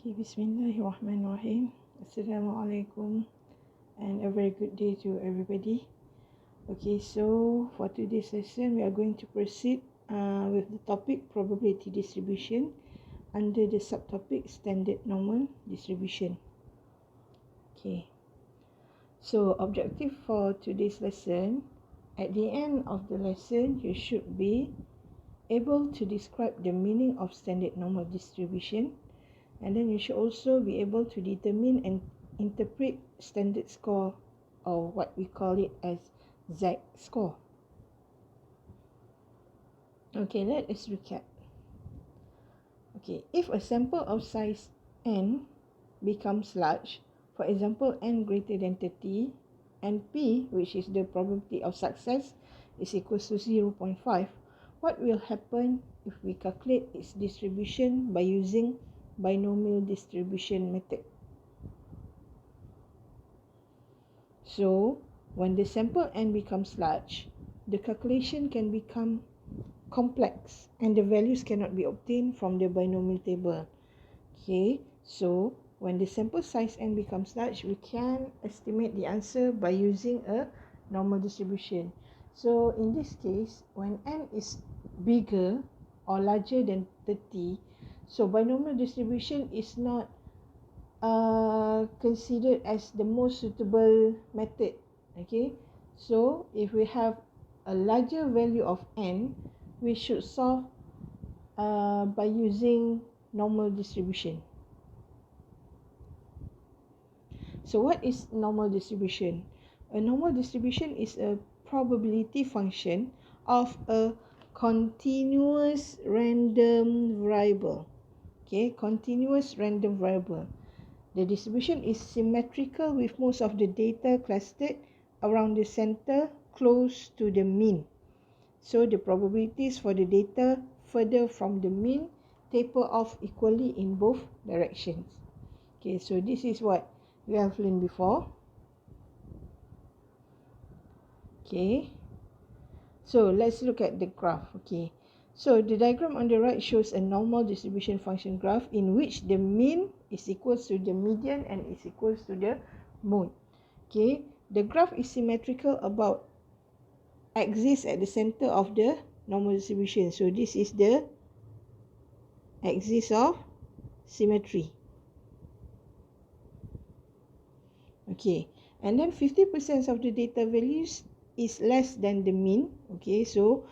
Okay, Bismillahirrahmanirrahim. Assalamualaikum and a very good day to everybody. Okay, so for today's lesson, we are going to proceed with the topic probability distribution under the subtopic standard normal distribution. Okay, so objective for today's lesson, at the end of the lesson, you should be able to describe the meaning of standard normal distribution. And then you should also be able to determine and interpret standard score, or what we call it as Z-score. Okay, let us recap. Okay, if a sample of size n becomes large, for example n greater than 30, and p, which is the probability of success, is equal to 0.5, what will happen if we calculate its distribution by using binomial distribution method? So, when the sample n becomes large, the calculation can become complex and the values cannot be obtained from the binomial table. Okay, so when the sample size n becomes large, we can estimate the answer by using a normal distribution. So, in this case, when n is bigger or larger than 30, so binomial distribution is not considered as the most suitable method. Okay, so if we have a larger value of n, we should solve by using normal distribution. So what is normal distribution? A normal distribution is a probability function of a continuous random variable. Okay, continuous random variable. The distribution is symmetrical with most of the data clustered around the center close to the mean. So the probabilities for the data further from the mean taper off equally in both directions. Okay, so this is what we have learned before. Okay, so let's look at the graph. Okay, so the diagram on the right shows a normal distribution function graph in which the mean is equals to the median and is equals to the mode. Okay, the graph is symmetrical about axis at the center of the normal distribution. So this is the axis of symmetry. Okay, and then 50% of the data values is less than the mean. Okay, so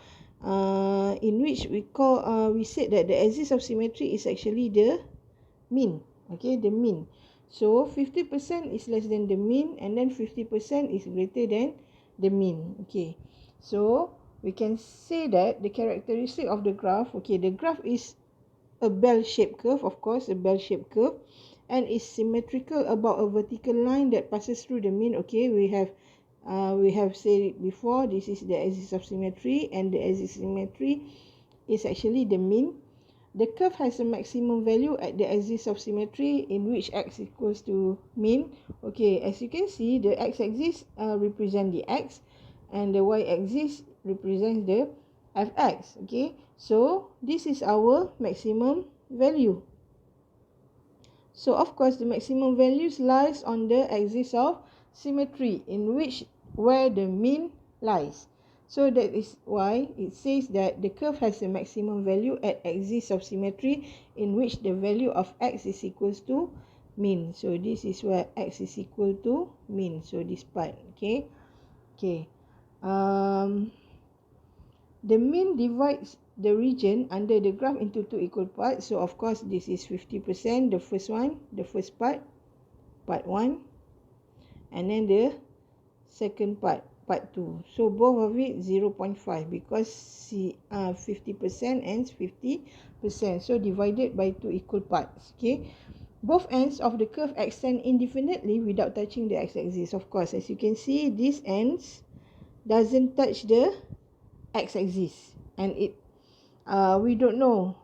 in which we said that the axis of symmetry is actually the mean. Okay, the mean. So 50% is less than the mean, and then 50% is greater than the mean. Okay, so we can say that the characteristic of the graph, okay, the graph is a bell-shaped curve, of course, a bell-shaped curve, and is symmetrical about a vertical line that passes through the mean. Okay, we have said it before, this is the axis of symmetry, and the axis of symmetry is actually the mean. The curve has a maximum value at the axis of symmetry in which x equals to mean. Okay, as you can see, the x-axis represents the x, and the y-axis represents the fx. Okay, so this is our maximum value. So of course the maximum values lies on the axis of symmetry where the mean lies. So that is why it says that the curve has a maximum value at axis of symmetry in which the value of x is equals to mean. So this is where x is equal to mean. So this part. Okay. Okay. The mean divides the region under the graph into two equal parts. So of course this is 50%, the first part, part 1, and then the second part, part 2. So both of it 0.5 because 50% and 50%. So divided by two equal parts. Okay. Both ends of the curve extend indefinitely without touching the x-axis. Of course, as you can see, these ends doesn't touch the x-axis, and we don't know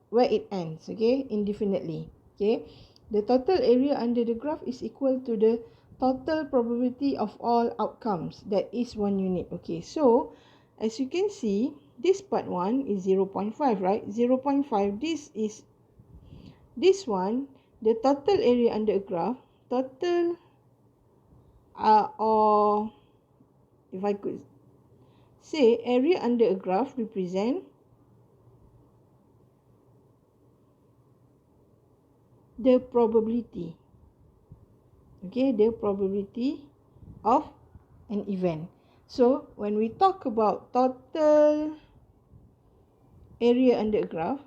where it ends. Okay, indefinitely. Okay, the total area under the graph is equal to the total probability of all outcomes, that is 1 unit. Okay, so as you can see, this part 1 is 0.5, right? 0.5, this is this one, the total area under a graph, total or if I could say, area under a graph represent the probability. Okay, the probability of an event. So when we talk about total area under a graph,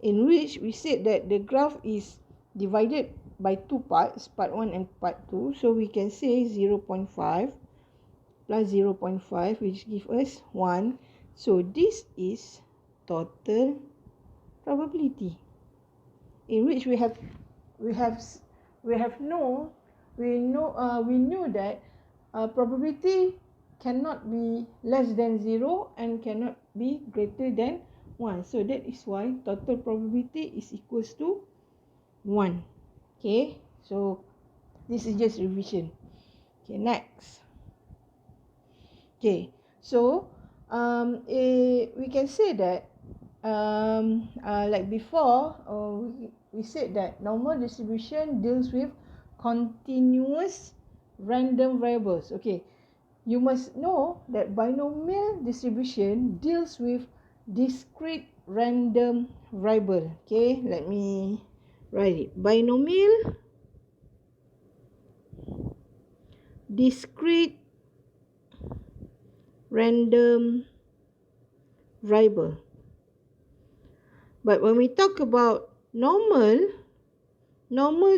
in which we said that the graph is divided by two parts, part 1 and part 2. So we can say 0.5 plus 0.5, which gives us 1. So this is total probability, in which we know that probability cannot be less than 0 and cannot be greater than 1. So that is why total probability is equals to 1. Okay, so this is just revision. Okay, next. Okay, so we can say that like before, we said that normal distribution deals with continuous random variables. Okay, you must know that binomial distribution deals with discrete random variable. Okay, let me write it. Binomial discrete random variable. But when we talk about normal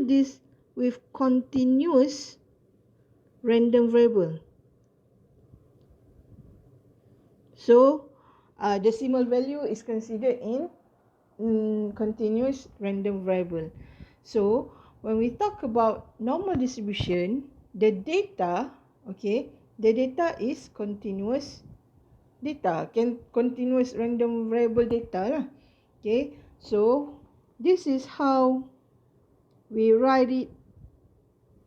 this with continuous random variable. So decimal value is considered in continuous random variable. So when we talk about normal distribution, the data, okay, the data is continuous data, continuous random variable data lah. Okay, so this is how we write it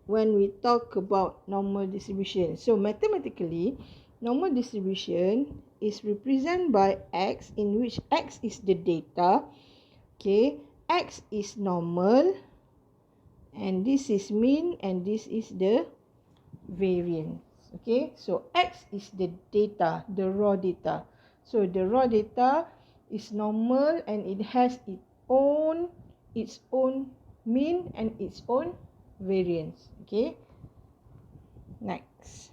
when we talk about normal distribution. So mathematically, normal distribution is represented by x, in which x is the data. Okay, x is normal, and this is mean, and this is the variance. Okay, so x is the data, the raw data. So the raw data is normal, and it has its own mean and its own variance. Okay, next,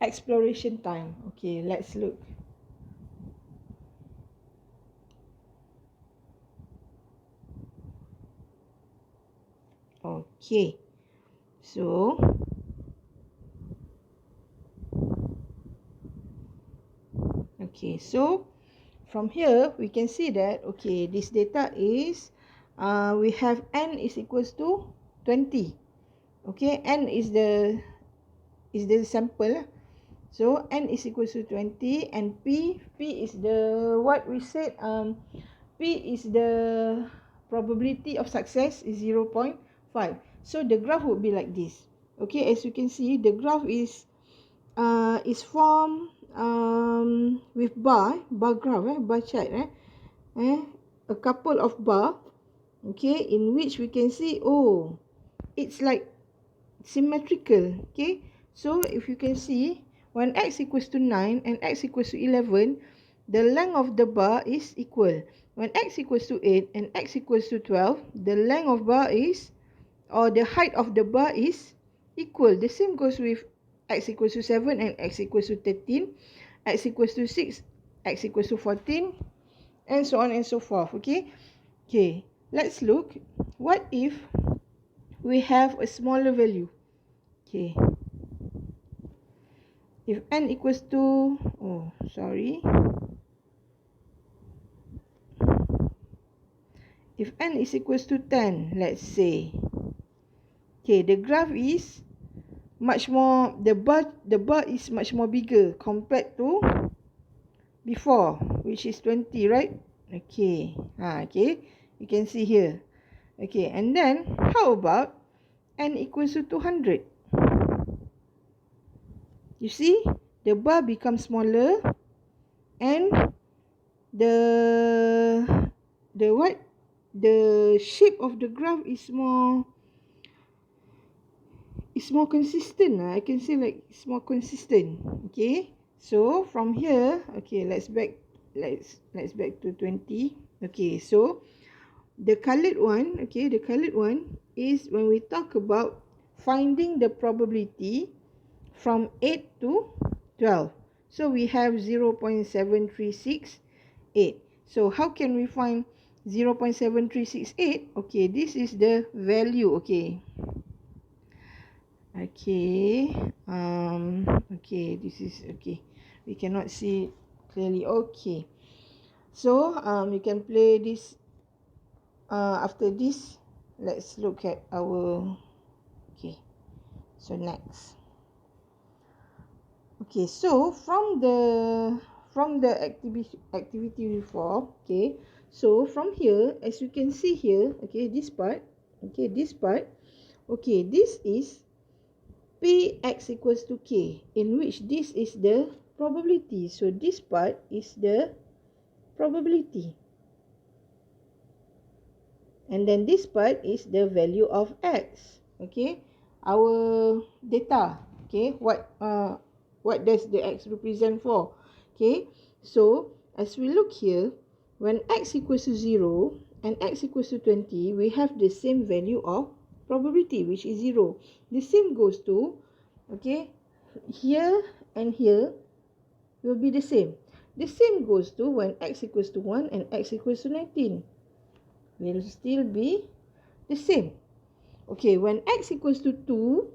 exploration time. Okay, let's look. Okay, so from here we can see that, okay, this data is we have n is equals to 20. Okay, n is the sample. So n is equals to 20, and p is the what we said, p is the probability of success is 0.5. So the graph would be like this. Okay, as you can see, the graph is formed with bar graph, bar chart, a couple of bar, okay, in which we can see, oh, it's like symmetrical. Okay, so if you can see, when x equals to 9 and x equals to 11, the length of the bar is equal. When x equals to 8 and x equals to 12, the length of bar is, or the height of the bar is equal. The same goes with x equals to 7 and x equals to 13, x equals to 6, x equals to 14, and so on and so forth. Okay, okay, let's look. What if we have a smaller value? Okay, if n equals to, if n is equals to 10, let's say, okay, the graph is much more, the bar is much more bigger compared to before, which is 20, right? Okay, okay, you can see here. Okay, and then how about n equals to 200? You see, the bar becomes smaller and the what the shape of the graph is more consistent. I can say like it's more consistent. Okay, so from here, okay, let's back to 20. Okay, so the colored one, okay, the colored one is when we talk about finding the probability from 8 to 12. So we have 0.7368. So how can we find 0.7368? Okay, this is the value. Okay, okay, this is okay, we cannot see clearly. Okay, so you can play this. After this, let's look at our, okay, so next. Okay, so from the activity before, okay, so from here, as you can see here, okay, this part, okay, this is Px equals to K, in which this is the probability. So this part is the probability. And then this part is the value of X. Okay, our data. Okay, what does the X represent for? Okay, so as we look here, when X equals to 0 and X equals to 20, we have the same value of probability, which is 0. The same goes to, okay, here and here will be the same. The same goes to when X equals to 1 and X equals to 19. Will still be the same. Okay, when X equals to 2,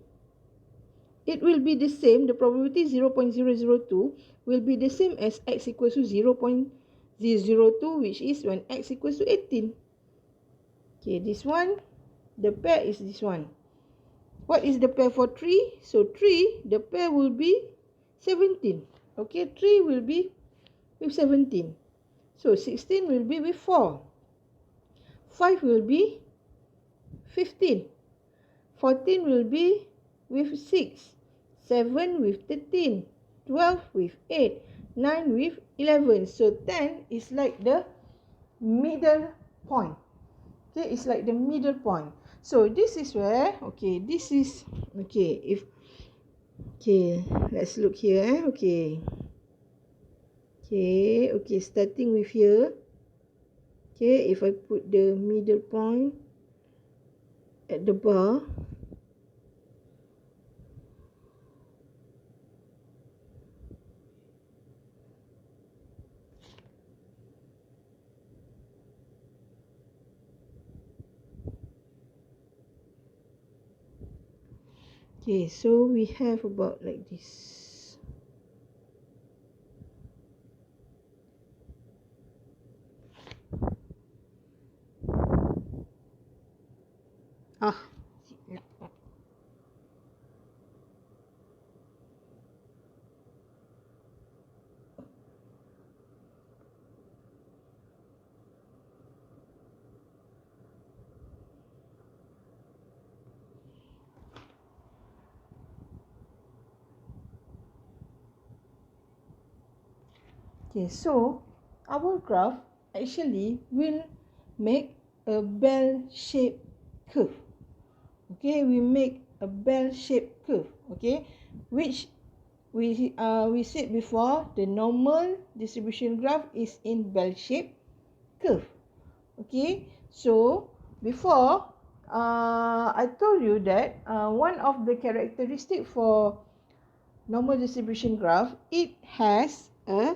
it will be the same. The probability 0.002 will be the same as X equals to 0.002, which is when X equals to 18. Okay, this one, the pair is this one. What is the pair for 3? So 3, the pair will be 17. Okay, 3 will be with 17. So 16 will be with 4. 5 will be 15. 14 will be with 6. 7 with 13. 12 with 8. 9 with 11. So 10 is like the middle point. Okay, it's like the middle point. So this is where, okay, this is, okay, if, okay, let's look here. Okay, starting with here. Okay, if I put the middle point at the bar, okay, so we have about like this. Okay, so our graph actually will make a bell-shaped curve. Okay, we make a bell-shaped curve. Okay, which we said before, the normal distribution graph is in bell-shaped curve. Okay, so before I told you that one of the characteristic for normal distribution graph, it has a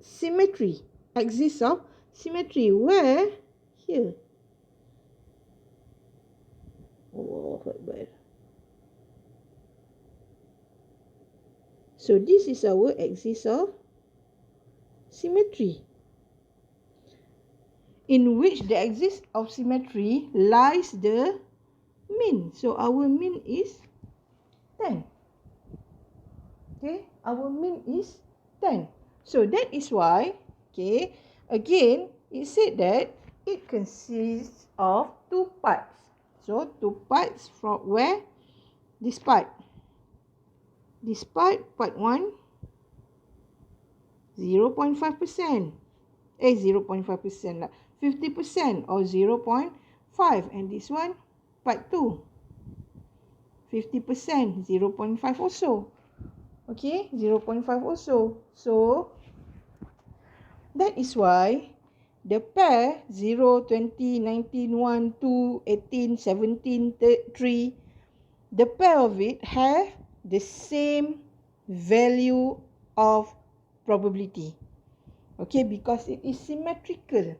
symmetry, axis of symmetry, where here, so this is our axis of symmetry, in which the axis of symmetry lies the mean. So our mean is 10. Okay, our mean is 10. So that is why, okay, again, it said that it consists of two parts. So two parts from where? This part. This part, part 1, 0.5%. 0.5% lah. 50% or 0.5. And this one, part 2. 50%, 0.5 also. Okay, 0.5 also. So, that is why the pair 0, 20, 19, 1, 2, 18, 17, 3, the pair of it have the same value of probability. Okay, because it is symmetrical.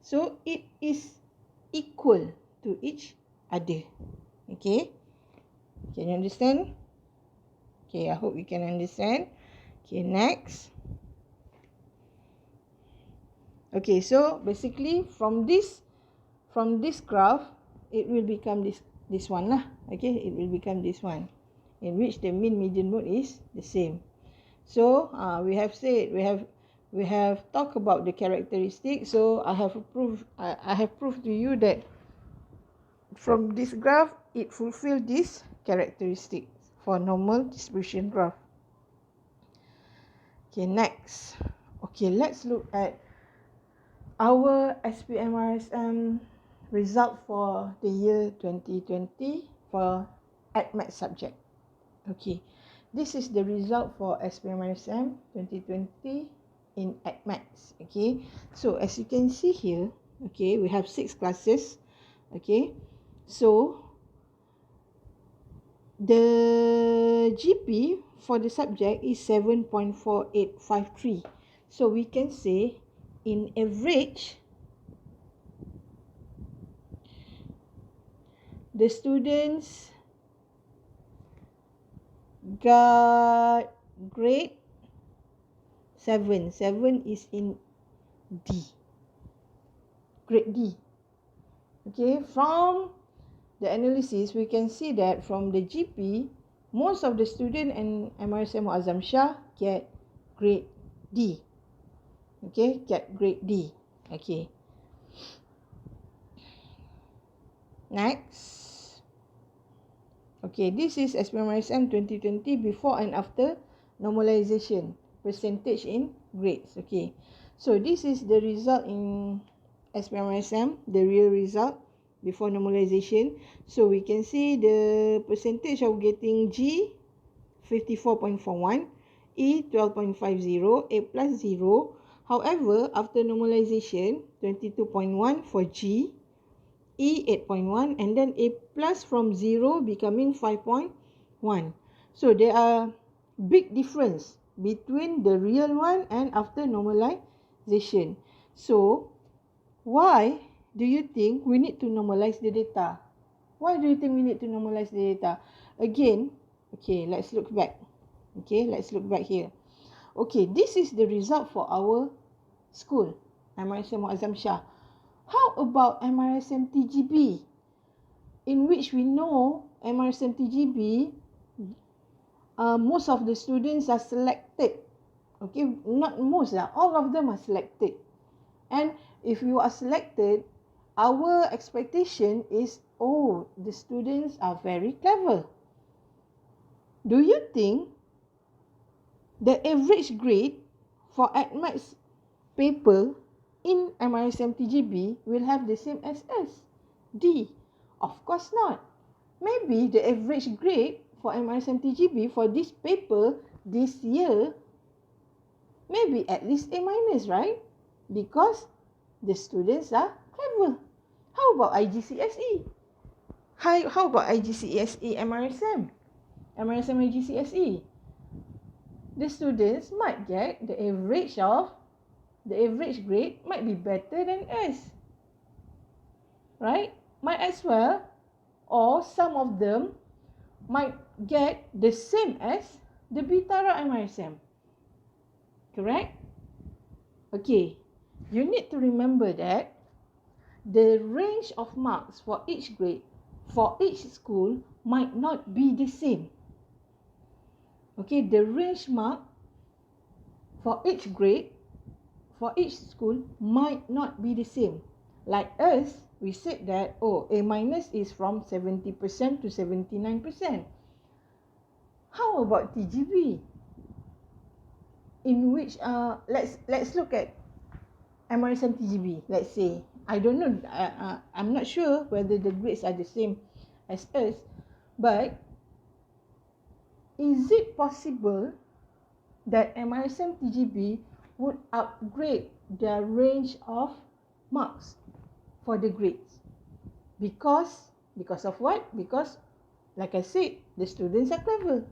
So, it is equal to each other. Okay, can you understand? Okay, I hope you can understand. Okay, next. Okay, so basically from this graph, it will become this one lah. Okay, it will become this one, in which the mean median mode is the same. So we have said we have talked about the characteristics. So I have proved to you that from this graph it fulfills this characteristic for normal distribution graph. Okay, next. Okay, let's look at our SPMRSM result for the year 2020 for AdMath subject. Okay, this is the result for SPMRSM 2020 in AdMath. Okay, so as you can see here, okay, we have 6 classes. Okay, so the GP for the subject is 7.4853. So we can say in average, the students got grade 7. 7 is in D. Grade D. Okay, from the analysis, we can see that from the GP, most of the student in MRSM Azam Shah get grade D. Okay, get grade D. Okay. Next. Okay, this is SPMRSM 2020 before and after normalization. Percentage in grades. Okay. So this is the result in SPMRSM, the real result before normalization. So we can see the percentage of getting G 54.41, E 12.50, A plus 0. However, after normalization, 22.1 for G, E 8.1, and then A plus from 0 becoming 5.1. So there are big difference between the real one and after normalization. So why do you think we need to normalize the data? Why do you think we need to normalize the data? Again, okay, let's look back. Okay, let's look back here. Okay, this is the result for our school, MRSM Azam Shah. How about MRSM TGB? In which we know MRSM TGB, most of the students are selected. Okay, not most, all of them are selected. And if you are selected, our expectation is, oh, the students are very clever. Do you think the average grade for AdMath paper in MRSM TGB will have the same as S? D? Of course not. Maybe the average grade for MRSM TGB for this paper this year maybe at least A minus, right? Because the students are clever. How about IGCSE? How about IGCSE MRSM? MRSM IGCSE? The students might get the average grade might be better than S. Right? Might as well. Or some of them might get the same as the Bitara MRSM. Correct? Okay. You need to remember that the range of marks for each grade, for each school, might not be the same. Okay, the range mark for each grade, for each school, might not be the same. Like us, we said that, oh, A minus is from 70% to 79%. How about TGB? In which, let's look at MRSM TGB, let's say. I don't know, I'm not sure whether the grades are the same as us, but is it possible that MRSM TGB would upgrade their range of marks for the grades? Because of what? Because, like I said, the students are clever.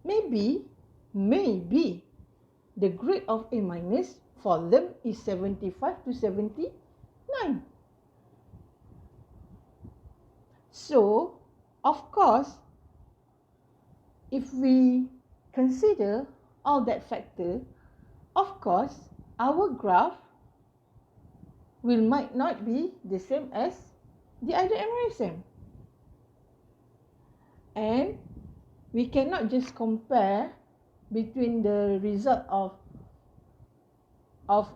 Maybe the grade of A minus for them is 75 to 79. So, of course, if we consider all that factor, of course, our graph might not be the same as the other MRSM. And we cannot just compare between the result of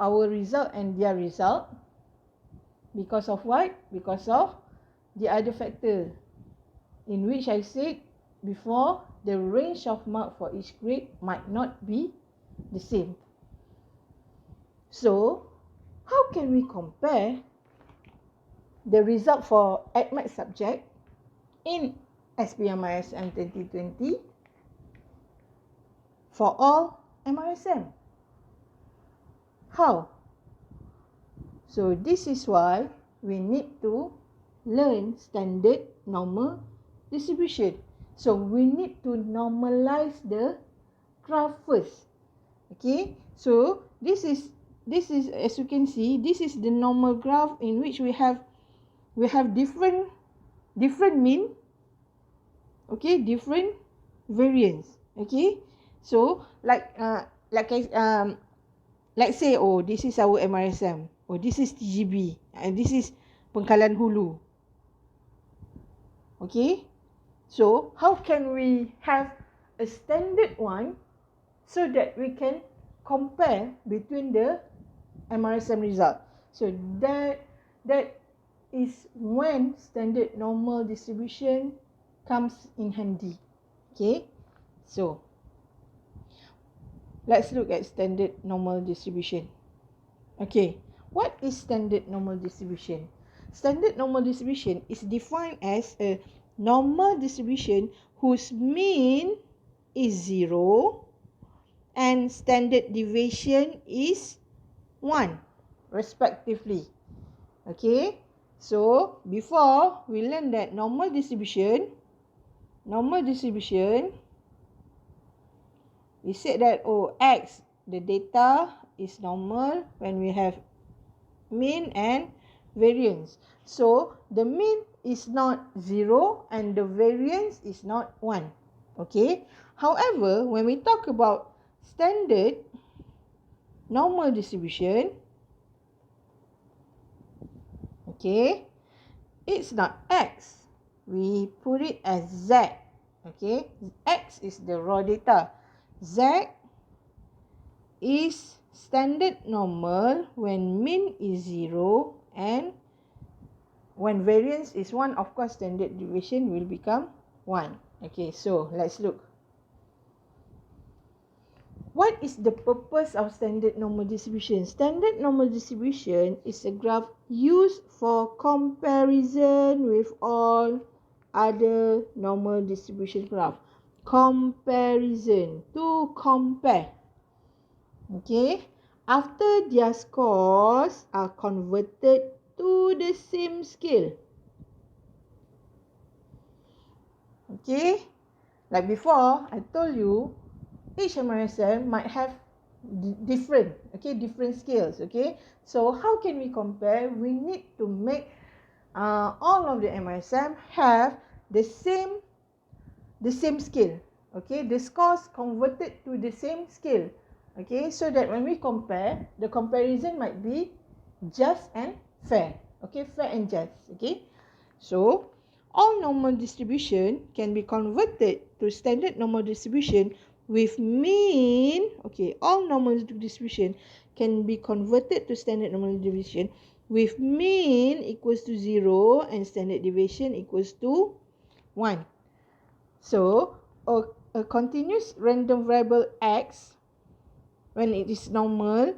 our result and their result. Because of what? Because of the other factor, in which I said before, the range of mark for each grade might not be the same. So, how can we compare the result for ADMAT subject in SPMRSM 2020 for all MRSM? How? So, this is why we need to learn standard normal distribution. So, we need to normalize the graph first. Okay, so this is as you can see, this is the normal graph in which we have different mean, okay, different variance. Okay, so let's say, oh, this is our MRSM, oh, this is TGB, and this is Pengkalan Hulu. Okay, so how can we have a standard one so that we can compare between the MRSM result? So that is when standard normal distribution comes in handy. Okay, so let's look at standard normal distribution. Okay, what is standard normal distribution? Standard normal distribution is defined as a normal distribution whose mean is 0 and standard deviation is 1 respectively. Okay, so before we learn that normal distribution, we said that, oh, X, the data is normal when we have mean and variance. So the mean is not 0 and the variance is not 1. Okay, however, when we talk about standard normal distribution, okay, it's not X. We put it as Z. Okay, X is the raw data. Z is standard normal when mean is 0 and when variance is 1, of course, standard deviation will become 1. Okay, so let's look. What is the purpose of standard normal distribution? Standard normal distribution is a graph used for comparison with all other normal distribution graph. Comparison, to compare. Okay, after their scores are converted to the same scale. Okay, like before, I told you, each MRSM might have different scales. Okay, so how can we compare? We need to make all of the MRSM have the same scale. Okay, the scores converted to the same scale. Okay, so that when we compare, the comparison might be just and fair. Okay, fair and just. Okay, so all normal distribution can be converted to standard normal distribution with mean. Okay, all normal distribution can be converted to standard normal distribution with mean equals to 0 and standard deviation equals to 1. So a continuous random variable X, when it is normal,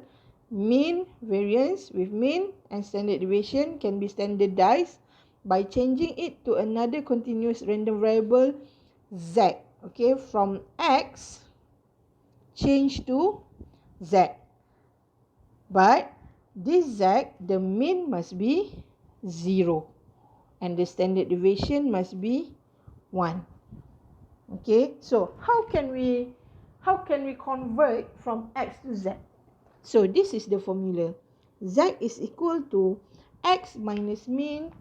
mean, variance with mean and standard deviation can be standardized by changing it to another continuous random variable z. Okay, from x change to z. But this z, the mean must be 0 and the standard deviation must be 1. Okay, so how can we convert from x to z? So this is the formula. Z is equal to x minus mean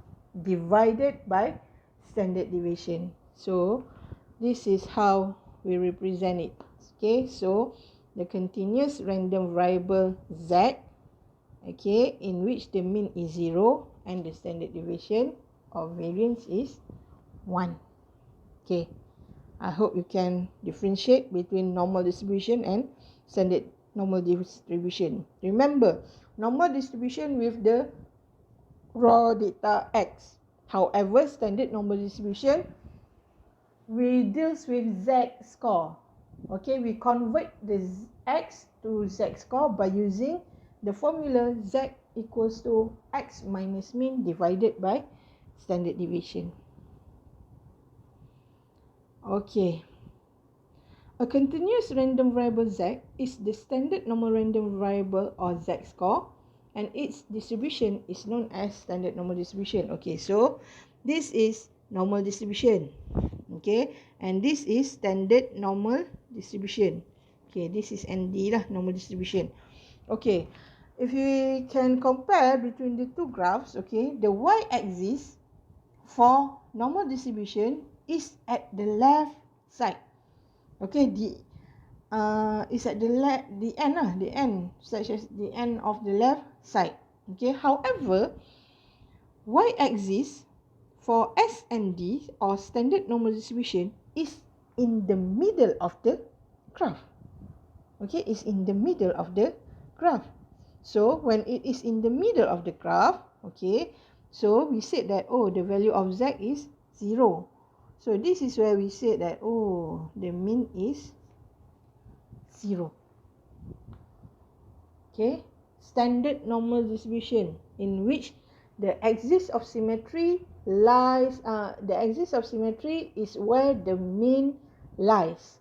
divided by standard deviation. So this is how we represent it. Okay, so the continuous random variable z, okay, in which the mean is 0 and the standard deviation or variance is 1. Okay, I hope you can differentiate between normal distribution and standard normal distribution. Remember, normal distribution with the raw data x. However, standard normal distribution, we deals with z-score. Okay, we convert the x to z-score by using the formula z equals to x minus mean divided by standard deviation. Okay. A continuous random variable z is the standard normal random variable or z-score, and its distribution is known as standard normal distribution. Okay, so this is normal distribution. Okay, and this is standard normal distribution. Okay, this is ND lah, normal distribution. Okay, if we can compare between the two graphs, okay, the y-axis for normal distribution is at the left side. Okay, is at the end, such as the end of the left side. Okay, however, y-axis for S and D or standard normal distribution is in the middle of the graph. Okay, is in the middle of the graph. So when it is in the middle of the graph, okay, so we said that, oh, the value of z is 0. So this is where we said that, oh, the mean is 0. Okay, standard normal distribution in which the axis of symmetry lies, the axis of symmetry is where the mean lies.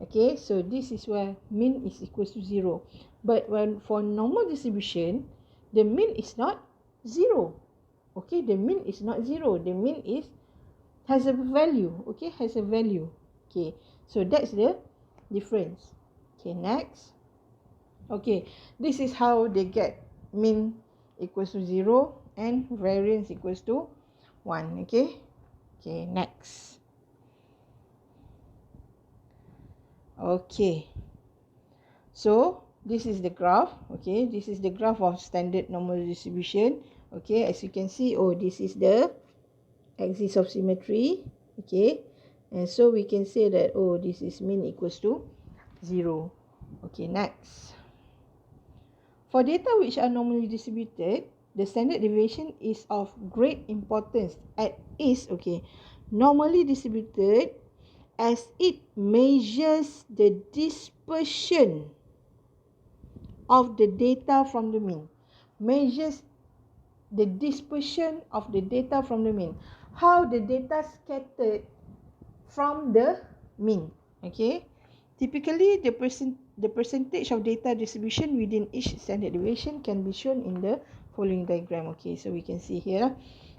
Okay, so this is where mean is equal to 0. But when for normal distribution, the mean is not 0. Okay, the mean is not 0. The mean has a value. Okay, has a value. Okay, so that's the difference. Okay, next. Okay, this is how they get mean equals to 0 and variance equals to 1. Okay, okay, next. Okay, so this is the graph. Okay, this is the graph of standard normal distribution. Okay, as you can see, oh, this is the axis of symmetry. Okay, and so we can say that, oh, this is mean equals to 0. Okay, next. For data which are normally distributed, the standard deviation is of great importance and is, okay, normally distributed as it measures the dispersion of the data from the mean. Measures the dispersion of the data from the mean. How the data scattered from the mean. Okay, typically the percentage of data distribution within each standard deviation can be shown in the following diagram. Okay, so we can see here.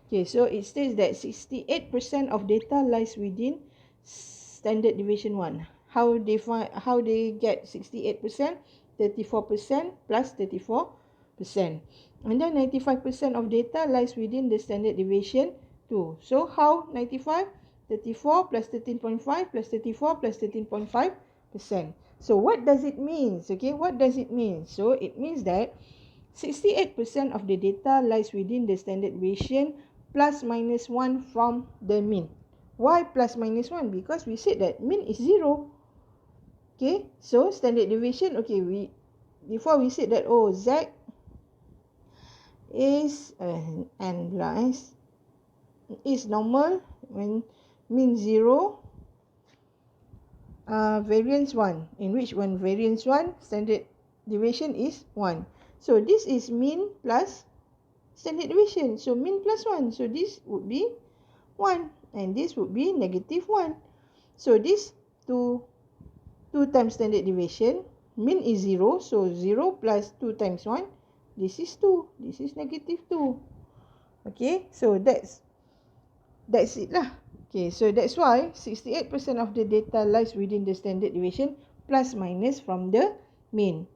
Okay, so it states that 68% of data lies within standard deviation 1. How they get 68%? 34% plus 34%. And then 95% of data lies within the standard deviation 2. So how 95? 34 plus 13.5 plus 34 plus 13.5%. So what does it mean? Okay, what does it mean? So it means that 68% of the data lies within the standard deviation plus minus 1 from the mean. Why plus minus 1? Because we said that mean is 0. Okay, so standard deviation, okay, before we said that, oh, z is is normal when mean 0, variance 1, in which when variance 1, standard deviation is 1. So this is mean plus standard deviation. So mean plus 1. So this would be 1 and this would be negative 1. So this 2 times standard deviation, mean is 0. So 0 plus 2 times 1, this is 2. This is negative 2. Okay, so that's it lah. Okay, so that's why 68% of the data lies within the standard deviation plus minus from the mean,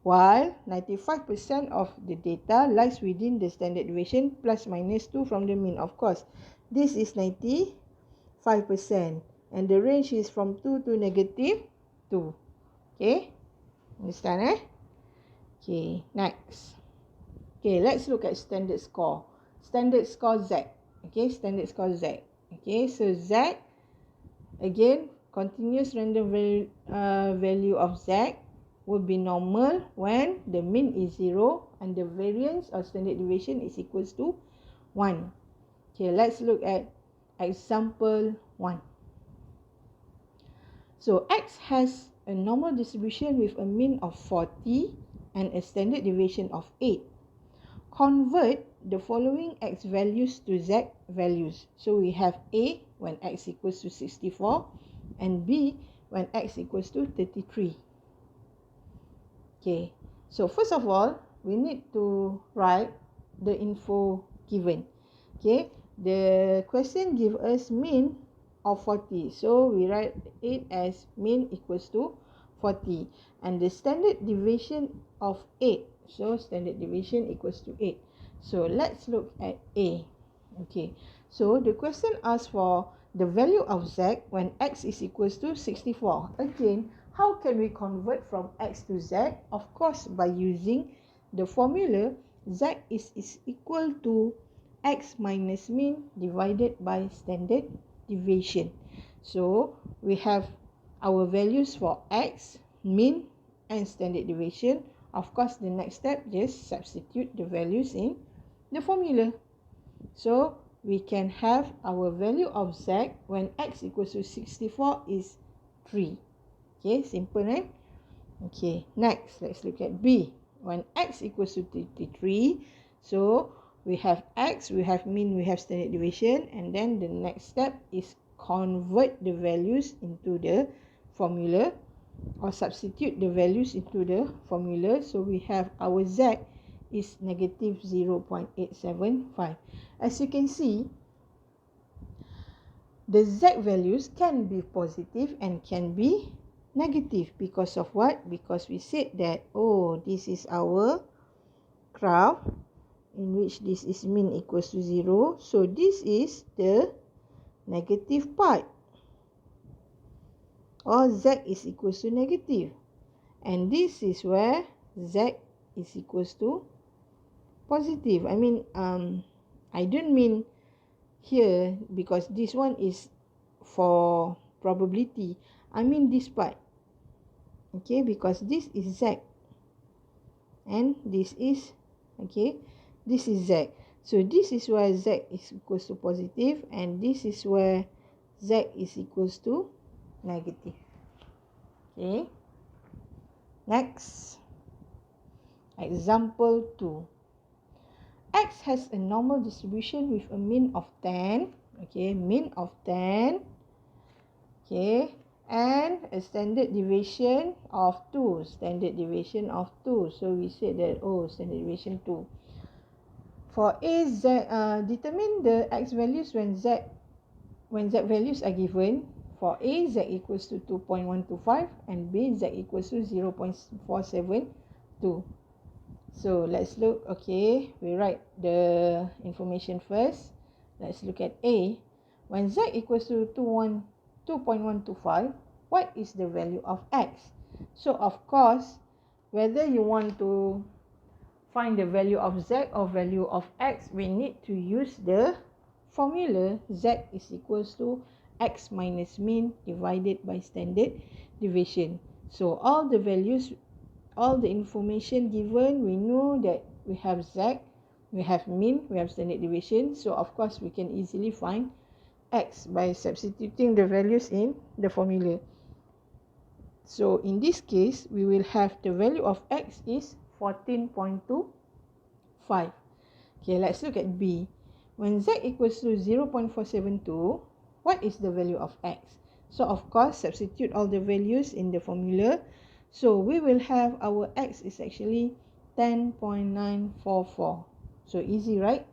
while 95% of the data lies within the standard deviation plus minus 2 from the mean. Of course, this is 95% and the range is from 2 to negative 2. Okay, understand Okay, next. Okay, let's look at standard score. Standard score Z. Okay, standard score Z. Okay, so Z, again, continuous random value of Z will be normal when the mean is 0 and the variance or standard deviation is equals to 1. Okay, let's look at example 1. So X has a normal distribution with a mean of 40 and a standard deviation of 8. Convert the following X values to Z values. So we have A when X equals to 64 and B when X equals to 33. Okay, so first of all, we need to write the info given. Okay, the question gives us mean of 40. So we write it as mean equals to 40. And the standard deviation of 8. So standard deviation equals to 8. So let's look at A. Okay, so the question asks for the value of Z when X is equals to 64. Again, how can we convert from X to Z? Of course, by using the formula Z is equal to X minus mean divided by standard deviation. So we have our values for X, mean and standard deviation. Of course, the next step, just substitute the values in the formula. So we can have our value of Z when X equals to 64 is 3. Okay, simple, right? Okay, next, let's look at B. When X equals to 33, so we have X, we have mean, we have standard deviation, and then the next step is convert the values into the formula or substitute the values into the formula. So we have our Z is negative 0.875. As you can see, the Z values can be positive and can be negative. Because of what? Because we said that, oh, this is our graph in which this is mean equals to 0. So this is the negative part, or Z is equals to negative. And this is where Z is equals to positive. I mean, I don't mean here because this one is for probability. I mean this part. Okay, because this is Z and this is, okay, this is Z. So this is where Z is equals to positive and this is where Z is equals to negative. Okay, next, example 2. X has a normal distribution with a mean of 10. Okay, mean of 10. Okay, and a standard deviation of 2. Standard deviation of 2. So we said that, oh, standard deviation 2. For A, Z, determine the X values when Z values are given. For A, Z equals to 2.125 and B, Z equals to 0.472. So let's look. Okay, we write the information first. Let's look at A. When Z equals to 2.125, what is the value of X? So of course, whether you want to find the value of Z or value of X, we need to use the formula Z is equals to X minus mean divided by standard deviation. So all the values, all the information given, we know that we have Z, we have mean, we have standard deviation. So of course we can easily find X by substituting the values in the formula. So in this case, we will have the value of X is 14.25. Okay, let's look at B. When Z equals to 0.472, what is the value of X? So of course, substitute all the values in the formula. So we will have our X is actually 10.944. So easy, right?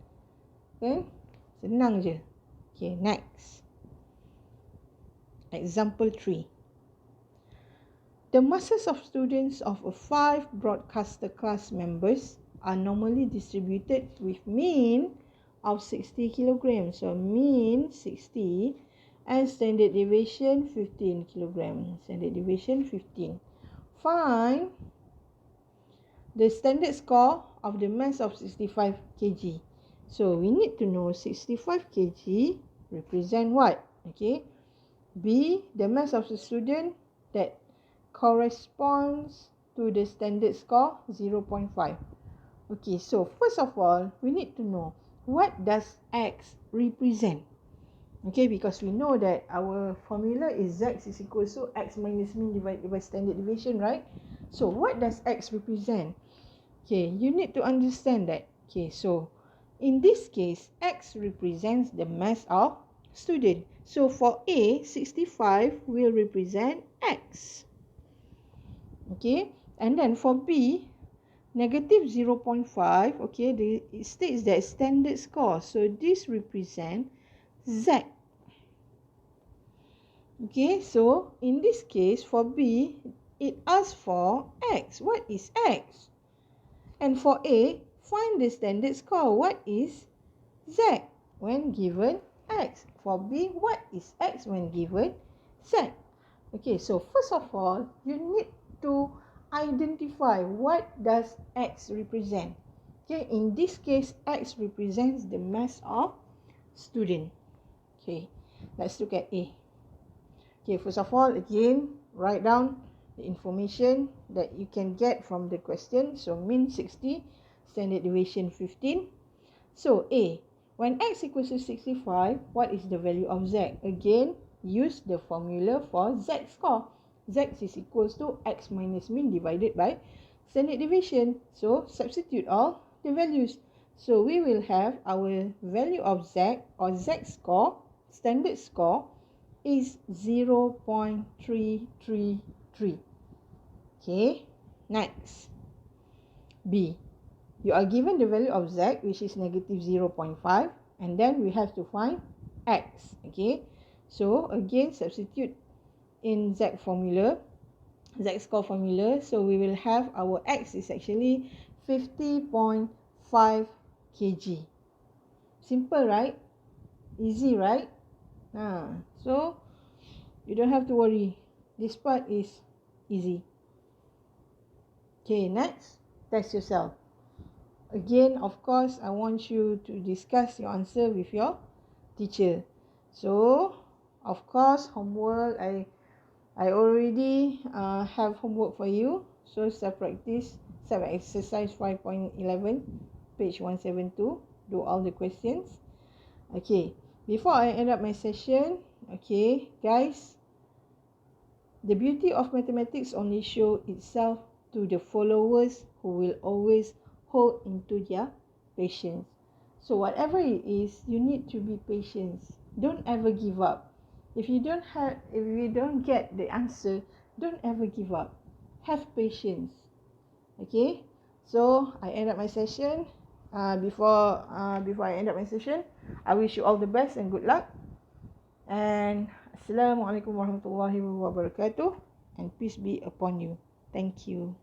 Okay, senang je. Okay, next. Example 3. The masses of students of a 5 broadcaster class members are normally distributed with mean of 60 kilograms. So mean 60 and standard deviation 15 kilograms. Standard deviation 15. Find the standard score of the mass of 65 kg. So we need to know 65 kg represent what? Okay. B, the mass of the student that corresponds to the standard score 0.5. Okay, so first of all, we need to know what does X represent. Okay, because we know that our formula is Z is equal to X minus mean divided by standard deviation, right? So what does X represent? Okay, you need to understand that. Okay, so in this case, X represents the mass of student. So for A, 65 will represent X. Okay, and then for B, negative 0.5, okay, it states that standard score. So this represents Z. Okay, so in this case, for B, it asks for X. What is X? And for A, find the standard score. What is Z when given X? For B, what is X when given Z? Okay, so first of all, you need to identify what does X represent. Okay, in this case, X represents the mass of student. Okay, let's look at A. Okay, first of all, again, write down the information that you can get from the question. So mean 60, standard deviation 15. So A, when X equals to 65, what is the value of Z? Again, use the formula for Z score. Z is equals to X minus mean divided by standard deviation. So substitute all the values. So we will have our value of Z or Z score, standard score, is 0.333. Okay, next. B. You are given the value of Z, which is negative 0.5, and then we have to find X. Okay, so again, substitute in Z formula, Z score formula. So we will have our X is actually 50.5 kg. Simple, right? Easy, right? So you don't have to worry. This part is easy. Okay, next, test yourself. Again, of course, I want you to discuss your answer with your teacher. So, of course, homework, I already have homework for you. So, self-practice, self-exercise 5.11, page 172. Do all the questions. Okay, before I end up my session, okay, guys, the beauty of mathematics only shows itself to the followers who will always hold into their patience. So whatever it is, you need to be patient. Don't ever give up. If you don't get the answer, don't ever give up. Have patience. Okay? So I end up my session. Before I end up my session, I wish you all the best and good luck. And Assalamualaikum warahmatullahi wabarakatuh, and peace be upon you. Thank you.